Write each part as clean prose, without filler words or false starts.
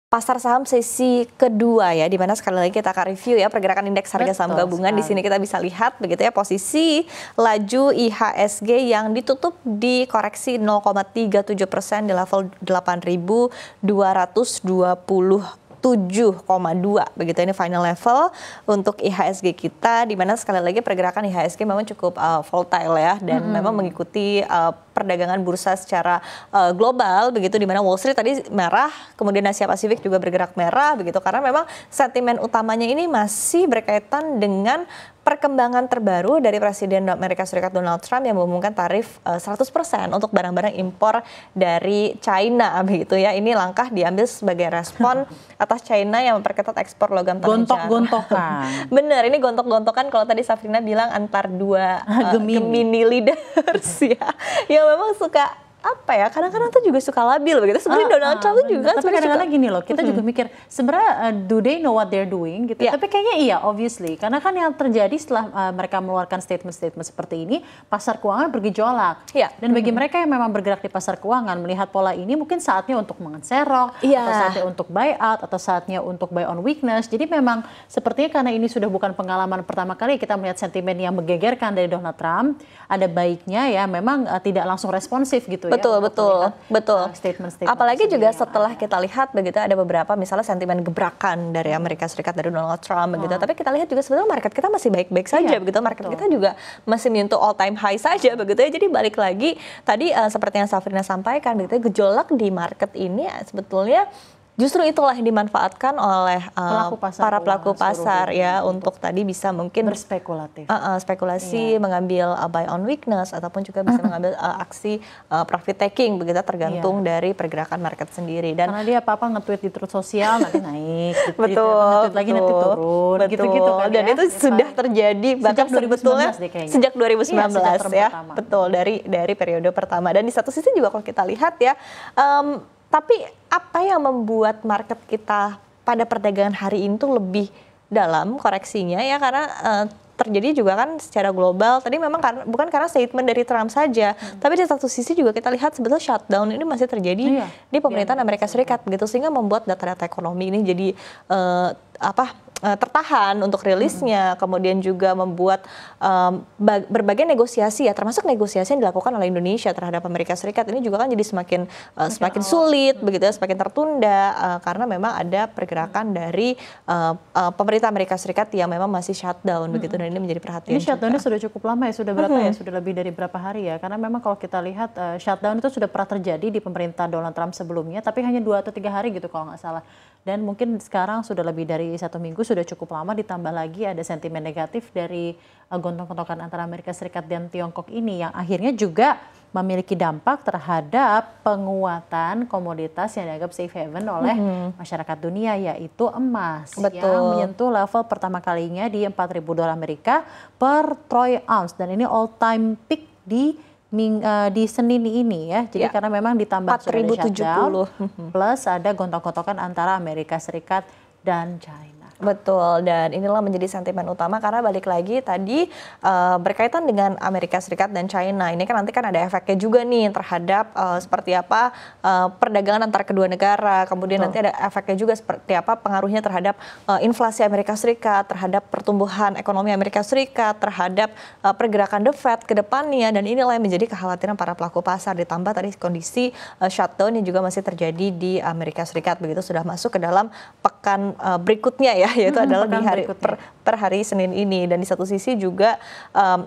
Pasar saham sesi kedua ya, di mana sekali lagi kita akan review ya pergerakan indeks harga saham gabungan. Di sini kita bisa lihat begitu ya posisi laju IHSG yang ditutup di koreksi 0,37% di level 8.227,2 begitu. Ini final level untuk IHSG kita, di mana sekali lagi pergerakan IHSG memang cukup volatile ya, dan memang mengikuti perdagangan bursa secara global begitu, di mana Wall Street tadi merah, kemudian Asia Pasifik juga bergerak merah begitu, karena memang sentimen utamanya ini masih berkaitan dengan perkembangan terbaru dari Presiden Amerika Serikat Donald Trump yang mengumumkan tarif 100% untuk barang-barang impor dari China begitu ya. Ini langkah diambil sebagai respon atas China yang memperketat ekspor logam tanah jarang. Gontok-gontokan. Bener, ini gontok-gontokan kalau tadi Safrina bilang antar dua Gemini leaders ya. Yang memang suka apa ya, kadang-kadang tuh juga suka labil begitu. Sebenarnya Donald Trump tuh juga kan. Tapi kadang-kadang gini loh, kita juga mikir sebenarnya do they know what they're doing gitu. Tapi kayaknya iya, obviously. Karena kan yang terjadi setelah mereka mengeluarkan statement-statement seperti ini, pasar keuangan bergejolak. Dan bagi mereka yang memang bergerak di pasar keuangan, melihat pola ini mungkin saatnya untuk mengenserok, atau saatnya untuk buy out, atau saatnya untuk buy on weakness. Jadi memang sepertinya karena ini sudah bukan pengalaman pertama kali kita melihat sentimen yang menggegerkan dari Donald Trump, ada baiknya ya memang tidak langsung responsif gitu. Betul. Statement-statement. Apalagi juga setelah kita lihat begitu ada beberapa misalnya sentimen gebrakan dari Amerika Serikat, dari Donald Trump begitu. Tapi kita lihat juga sebenarnya market kita masih baik-baik saja begitu. Market kita juga masih menyentuh all time high saja begitu ya. Jadi balik lagi tadi seperti yang Safrina sampaikan begitu, gejolak di market ini sebetulnya justru itulah yang dimanfaatkan oleh para pelaku pasar ya, untuk tadi bisa mungkin berspekulatif, spekulasi, mengambil buy on weakness, ataupun juga bisa mengambil aksi profit taking begitu, tergantung dari pergerakan market sendiri. Dan karena dia apa-apa nge-tweet di Truth Sosial nanti naik, betul, lagi nanti turun, gitu-gitu kan. Dan itu sudah terjadi bahkan sebetulnya sejak 2019 ya, betul, dari periode pertama. Dan di satu sisi juga kalau kita lihat ya, tapi apa yang membuat market kita pada perdagangan hari ini tuh lebih dalam koreksinya ya, karena terjadi juga kan secara global. Tadi memang bukan karena statement dari Trump saja, tapi di satu sisi juga kita lihat sebetulnya shutdown ini masih terjadi di pemerintahan Amerika Serikat begitu, sehingga membuat data-data ekonomi ini jadi tertahan untuk rilisnya, kemudian juga membuat berbagai negosiasi ya, termasuk negosiasi yang dilakukan oleh Indonesia terhadap Amerika Serikat ini juga kan jadi semakin sulit begitu ya, semakin tertunda karena memang ada pergerakan dari pemerintah Amerika Serikat yang memang masih shutdown begitu, dan ini menjadi perhatian. Ini shutdownnya sudah cukup lama ya, sudah berapa ya, sudah lebih dari berapa hari ya, karena memang kalau kita lihat shutdown itu sudah pernah terjadi di pemerintah Donald Trump sebelumnya, tapi hanya 2 atau 3 hari gitu kalau nggak salah. Dan mungkin sekarang sudah lebih dari 1 minggu, sudah cukup lama, ditambah lagi ada sentimen negatif dari gontok-gontokan antara Amerika Serikat dan Tiongkok ini yang akhirnya juga memiliki dampak terhadap penguatan komoditas yang dianggap safe haven oleh masyarakat dunia, yaitu emas. Yang menyentuh level pertama kalinya di $4.000 Amerika per troy ounce, dan ini all time peak di Senin ini ya. Jadi karena memang ditambah sudah ada shutdown, plus ada gontok-gontokan antara Amerika Serikat dan China. Betul, dan inilah menjadi sentimen utama karena balik lagi tadi berkaitan dengan Amerika Serikat dan China. Ini kan nanti kan ada efeknya juga nih terhadap seperti apa perdagangan antara kedua negara. Kemudian nanti ada efeknya juga seperti apa pengaruhnya terhadap inflasi Amerika Serikat, terhadap pertumbuhan ekonomi Amerika Serikat, terhadap pergerakan The Fed ke depannya. Dan inilah yang menjadi kekhawatiran para pelaku pasar, ditambah tadi kondisi shutdown yang juga masih terjadi di Amerika Serikat. Begitu sudah masuk ke dalam pekan berikutnya ya, yaitu adalah di hari per hari Senin ini. Dan di satu sisi juga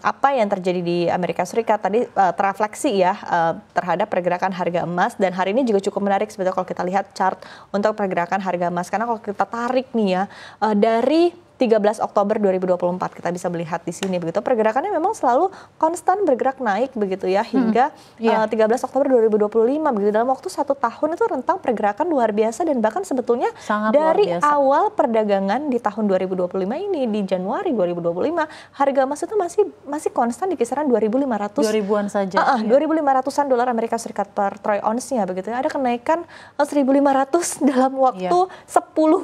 apa yang terjadi di Amerika Serikat tadi terefleksi ya terhadap pergerakan harga emas, dan hari ini juga cukup menarik sebetulnya kalau kita lihat chart untuk pergerakan harga emas, karena kalau kita tarik nih ya dari 13 Oktober 2024 kita bisa melihat di sini begitu, pergerakannya memang selalu konstan bergerak naik begitu ya hingga 13 Oktober 2025 begitu. Dalam waktu 1 tahun itu rentang pergerakan luar biasa, dan bahkan sebetulnya dari awal perdagangan di tahun 2025 ini, di Januari 2025 harga emas itu masih konstan di kisaran 2.500-an saja. 2.500-an dolar Amerika Serikat per troy ounce-nya begitu. Ada kenaikan 1.500 dalam waktu 10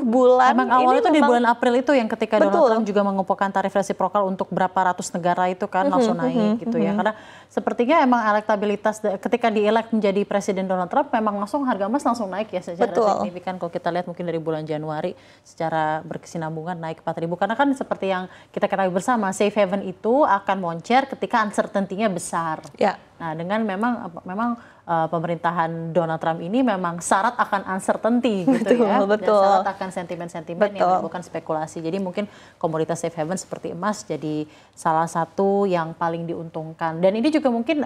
bulan. Emang awalnya itu di bulan April itu yang ketika ketika Donald Trump juga mengumpulkan tarif resiprokal untuk berapa ratus negara itu kan langsung naik gitu ya. Karena sepertinya emang elektabilitas ketika dielek menjadi Presiden Donald Trump memang langsung harga emas langsung naik ya secara signifikan. Kalau kita lihat mungkin dari bulan Januari secara berkesinambungan naik 4.000. Karena kan seperti yang kita ketahui bersama, safe haven itu akan moncer ketika uncertainty-nya besar. Ya. Nah, dengan memang pemerintahan Donald Trump ini memang syarat akan uncertainty gitu ya. Dan syarat akan sentimen-sentimen yang menimbulkan spekulasi. Jadi mungkin komoditas safe haven seperti emas jadi salah satu yang paling diuntungkan. Dan ini juga mungkin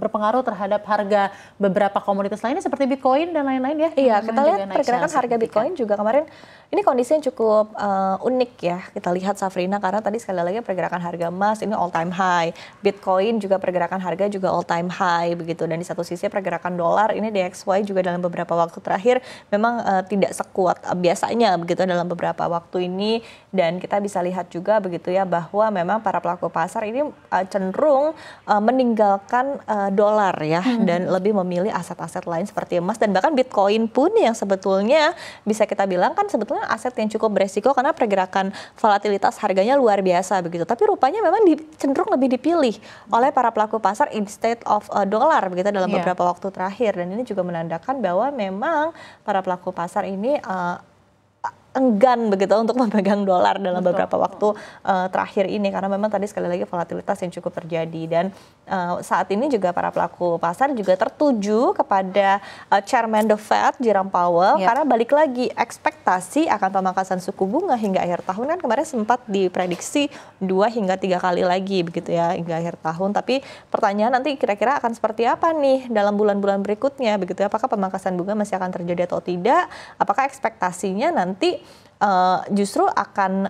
berpengaruh terhadap harga beberapa komoditas lainnya seperti Bitcoin dan lain-lain ya. Iya, kita lihat pergerakan harga Bitcoin juga kemarin ini kondisinya cukup unik ya. Kita lihat Safrina, karena tadi sekali lagi pergerakan harga emas ini all time high. Bitcoin juga pergerakan harga juga all time high begitu. Dan di satu sisi pergerakan dolar ini DXY juga dalam beberapa waktu terakhir memang tidak sekuat biasanya begitu dalam beberapa waktu ini. Dan kita bisa lihat juga begitu ya bahwa memang para pelaku pasar ini cenderung meninggalkan dolar ya dan lebih memilih aset-aset lain seperti emas dan bahkan Bitcoin pun yang sebetulnya bisa kita bilang kan sebetulnya aset yang cukup beresiko karena pergerakan volatilitas harganya luar biasa begitu. Tapi rupanya memang cenderung lebih dipilih oleh para pelaku pasar instead of dolar begitu dalam beberapa waktu terakhir. Dan ini juga menandakan bahwa memang para pelaku pasar ini enggan begitu untuk memegang dolar dalam beberapa waktu terakhir ini karena memang tadi sekali lagi volatilitas yang cukup terjadi. Dan saat ini juga para pelaku pasar juga tertuju kepada Chairman The Fed Jerome Powell karena balik lagi ekspektasi akan pemangkasan suku bunga hingga akhir tahun kan kemarin sempat diprediksi 2 hingga 3 kali lagi begitu ya hingga akhir tahun. Tapi pertanyaan nanti kira-kira akan seperti apa nih dalam bulan-bulan berikutnya begitu ya, apakah pemangkasan bunga masih akan terjadi atau tidak, apakah ekspektasinya nanti justru akan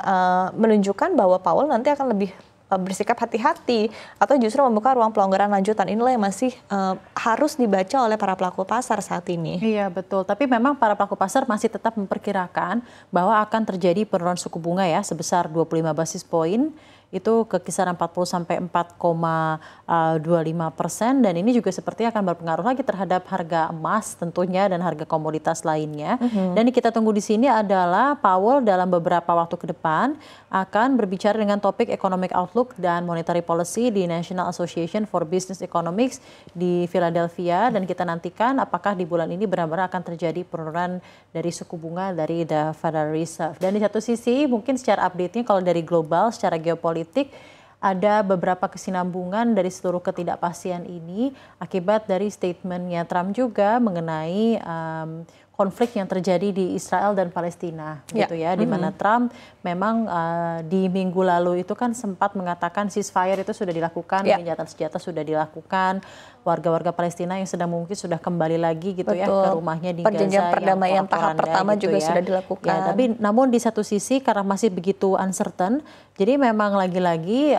menunjukkan bahwa Powell nanti akan lebih bersikap hati-hati atau justru membuka ruang pelonggaran lanjutan. Inilah yang masih harus dibaca oleh para pelaku pasar saat ini. Iya betul, tapi memang para pelaku pasar masih tetap memperkirakan bahwa akan terjadi penurunan suku bunga ya sebesar 25 basis poin. Itu ke kisaran 40 sampai 4,25% dan ini juga sepertinya akan berpengaruh lagi terhadap harga emas tentunya dan harga komoditas lainnya. Dan kita tunggu di sini adalah Powell dalam beberapa waktu ke depan akan berbicara dengan topik economic outlook dan monetary policy di National Association for Business Economics di Philadelphia dan kita nantikan apakah di bulan ini benar-benar akan terjadi penurunan dari suku bunga dari The Federal Reserve. Dan di satu sisi mungkin secara update-nya kalau dari global secara geopolitik ada beberapa kesinambungan dari seluruh ketidakpastian ini akibat dari statementnya Trump juga mengenai konflik yang terjadi di Israel dan Palestina gitu ya, di mana Trump memang di minggu lalu itu kan sempat mengatakan ceasefire itu sudah dilakukan, gencatan senjata sudah dilakukan, warga-warga Palestina yang sedang mungkin sudah kembali lagi gitu ya ke rumahnya di Gaza. Perjanjian perdamaian tahap pertama gitu juga sudah dilakukan. Ya, tapi namun di satu sisi karena masih begitu uncertain, jadi memang lagi-lagi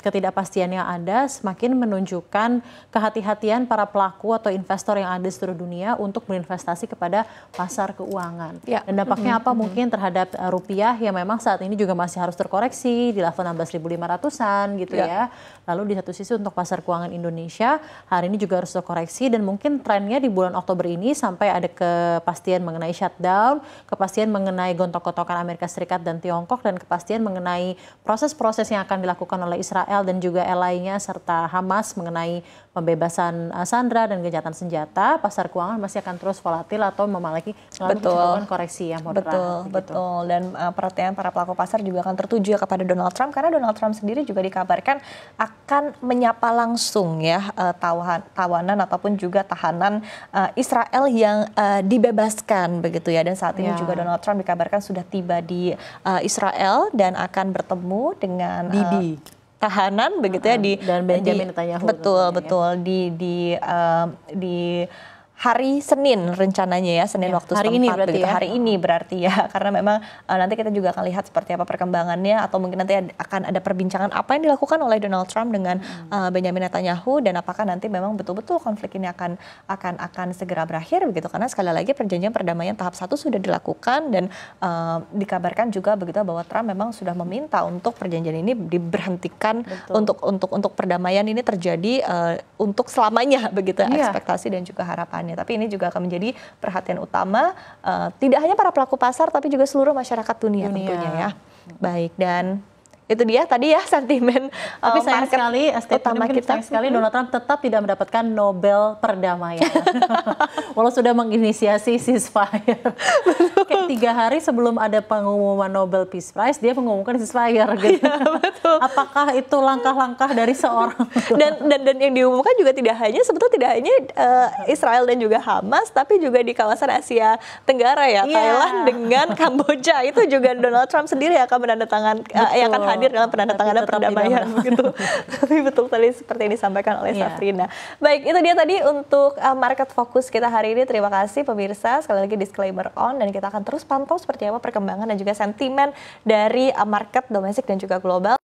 ketidakpastian yang ada semakin menunjukkan kehati-hatian para pelaku atau investor yang ada di seluruh dunia untuk berinvestasi kepada pasar keuangan. Dan dampaknya apa mungkin terhadap rupiah yang memang saat ini juga masih harus terkoreksi di level 16.500-an gitu ya. Lalu di satu sisi untuk pasar keuangan Indonesia hari ini juga harus terkoreksi dan mungkin trennya di bulan Oktober ini sampai ada kepastian mengenai shutdown, kepastian mengenai gontok-gontokan Amerika Serikat dan Tiongkok dan kepastian mengenai proses-proses yang akan dilakukan oleh Israel dan juga ally-nya serta Hamas mengenai pembebasan sandera dan gencatan senjata, pasar keuangan masih akan terus volatil atau mengalami koreksi yang moderat. Betul. Dan perhatian para pelaku pasar juga akan tertuju kepada Donald Trump karena Donald Trump sendiri juga dikabarkan akan menyapa langsung ya tawanan ataupun juga tahanan Israel yang dibebaskan begitu ya. Dan saat ini juga Donald Trump dikabarkan sudah tiba di Israel dan akan bertemu dengan tahanan begitu ya dan Benjamin Netanyahu. Betul di hari Senin rencananya ya, Senin waktu hari setempat ini hari ini berarti ya, karena memang nanti kita juga akan lihat seperti apa perkembangannya atau mungkin nanti akan ada perbincangan apa yang dilakukan oleh Donald Trump dengan Benjamin Netanyahu dan apakah nanti memang betul-betul konflik ini akan segera berakhir begitu, karena sekali lagi perjanjian perdamaian tahap 1 sudah dilakukan dan dikabarkan juga begitu bahwa Trump memang sudah meminta untuk perjanjian ini diberhentikan untuk perdamaian ini terjadi untuk selamanya begitu ekspektasi dan juga harapan. Tapi ini juga akan menjadi perhatian utama tidak hanya para pelaku pasar tapi juga seluruh masyarakat dunia tentunya ya. Baik, dan itu dia tadi ya sentimen Tapi sayang market sekali, utama kita. sayang sekali Donald Trump tetap tidak mendapatkan Nobel perdamaian. Walau sudah menginisiasi ceasefire. Kayak 3 hari sebelum ada pengumuman Nobel Peace Prize, dia mengumumkan ceasefire gitu. Ya, betul. Apakah itu langkah-langkah dari seorang Dan yang diumumkan juga sebetulnya tidak hanya Israel dan juga Hamas, tapi juga di kawasan Asia Tenggara ya, Thailand dengan Kamboja itu juga Donald Trump sendiri akan menandatangani akan hadir dalam penandatanganan perdamaian gitu. Tapi betul tadi seperti yang disampaikan oleh Safrina. Baik, itu dia tadi untuk market fokus kita hari ini. Terima kasih pemirsa. Sekali lagi disclaimer on, dan kita akan terus pantau seperti apa perkembangan dan juga sentimen dari market domestik dan juga global.